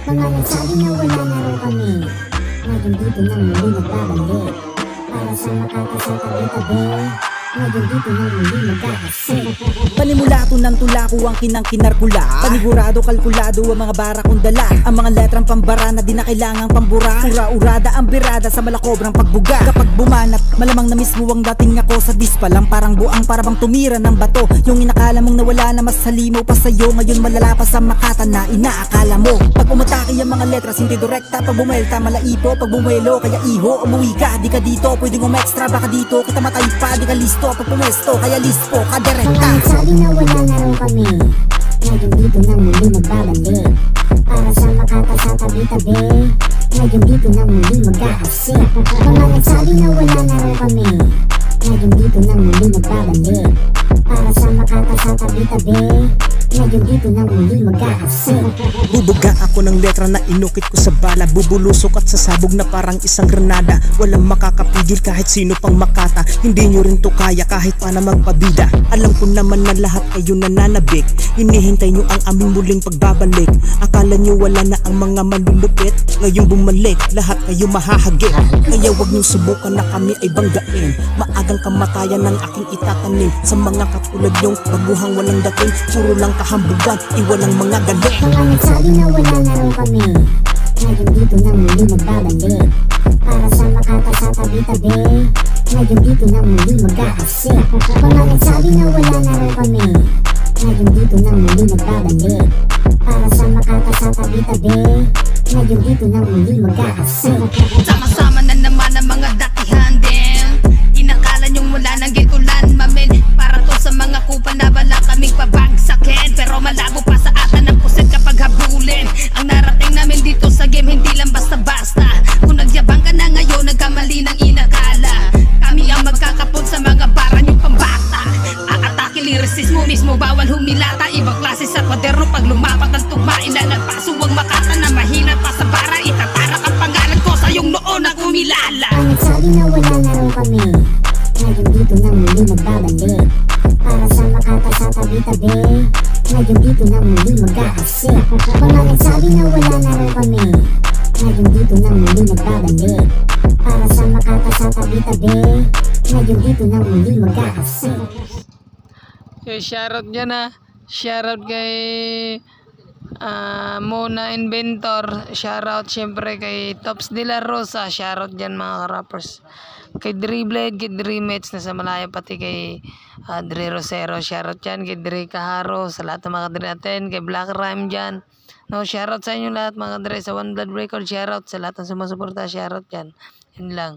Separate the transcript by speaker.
Speaker 1: Mga nagsabi na wala na raw kami, ngayon dito na muli nagbabalik. Para sa makakasatabi-tabi, ngayon dito na muli magkakasik.
Speaker 2: Panimula ng tulako ang kinangkinarkula, panigurado kalkulado ang mga bara kong dala. Ang mga letrang pambara na di na kailangang pambura. Ura-urada ang birada sa malakobrang pagbuga. Kapag bumanat, malamang na mismo ang dating ako sa dispa lang. Parang buang para bang tumira ng bato. Yung inakala mong nawala na mas halimaw pa sa'yo, ngayon malala pa sa makata na inaakala mo. Pag umatake ang mga letras hindi direkta, pag bumelta malaipo, pag bumuelo kaya iho. Umuwi ka, di ka dito, pwedeng umextra. Baka dito kita matay pa, di ka listo. Pag pumesto, kaya lispo ka direkta.
Speaker 1: Sabi na wala na raw kami, ngayon dito na muli nagbabalik. Para sa makakasatabi-tabi, ngayon dito na muli magkakasik. Mga nagsabi na wala na raw kami, ngayon dito na muli nagbabalik. Para sa makakasatabi-tabi, ngayon dito na muli magkakasik.
Speaker 3: Bubuga ako ng letra na inukit ko sa bala. Bubulusok at sasabog na parang isang granada. Walang makakapigil kahit sino pang makata. Hindi nyo rin to kaya kahit pa na magpabida. Alam ko naman na lahat kayo nananabik. Hinihintay nyo ang aming muling pagbabalik. Akala nyo wala na ang mga malulupit, ngayong bumalik lahat kayo mahahagip. Kaya wag nyo subukan na kami ay banggain. Maagang kamatayan ng aking itatanim. Sa mga katulad nyong baguhang walang dating, puro lang kahambugan, iwalang mga galing.
Speaker 1: Mga nagsabi na wala na raw kami, ngayon dito na muli nagbabalik. Para sa makakasatabi-tabi, ngayon dito na muli magkakasik. Mga nagsabi na wala na raw kami, ngayon dito na muli nagbabalik. Para sa makakasatabi-tabi, ngayon dito na muli magkakasik.
Speaker 4: Sama-sama na naman ang mga datihan din. Inakala nyong wala nang gitulan mamin. Para to sa mga kupa na bala kaming pabagsakin. Pero malabo pa sa atin ang puset kapag habulin. Ang narating namin dito sa game hindi lang basta-basta. Kung nagyabang ka na ngayon, nagkamali ng inakala. Kami ang magkakapon sa mga bara nyong pambata. Aatake lyricist mo mismo, bawal humilata. Ibang klase sa kwaderno pag lumapat ang tugma. Ilalagpaso ang makata na mahina pa sa bara. Itatarak ang pangalan ko sa iyong noon na kumilala.
Speaker 1: Ang nagsabi na wala na raw kami, ngayon dito na muli nagbabalik. Para sa makakasatabi-tabi, ngayon dito na muli magkakasik. Mga nagsabi na wala na raw kami, ngayon dito na muli nagbabalik. Para sa makakasatabi-tabi, ngayon dito na muli magkakasik.
Speaker 5: Okay, shoutout dyan ha. Shoutout kay Mona Inventor. Shoutout syempre kay Tops de la Rosa. Shoutout dyan mga rappers. Kay Dribblade, kay Dreammates na sa Malaya, pati kay Dre Rosero. Shoutout dyan kay Dre Caharo, sa lahat ng mga Dre natin. Kay Black Rhyme dyan. No, shoutout sa inyo lahat mga Dre sa One Blood Record. Shoutout sa lahat ng sumusuporta. Shoutout dyan. Yun lang.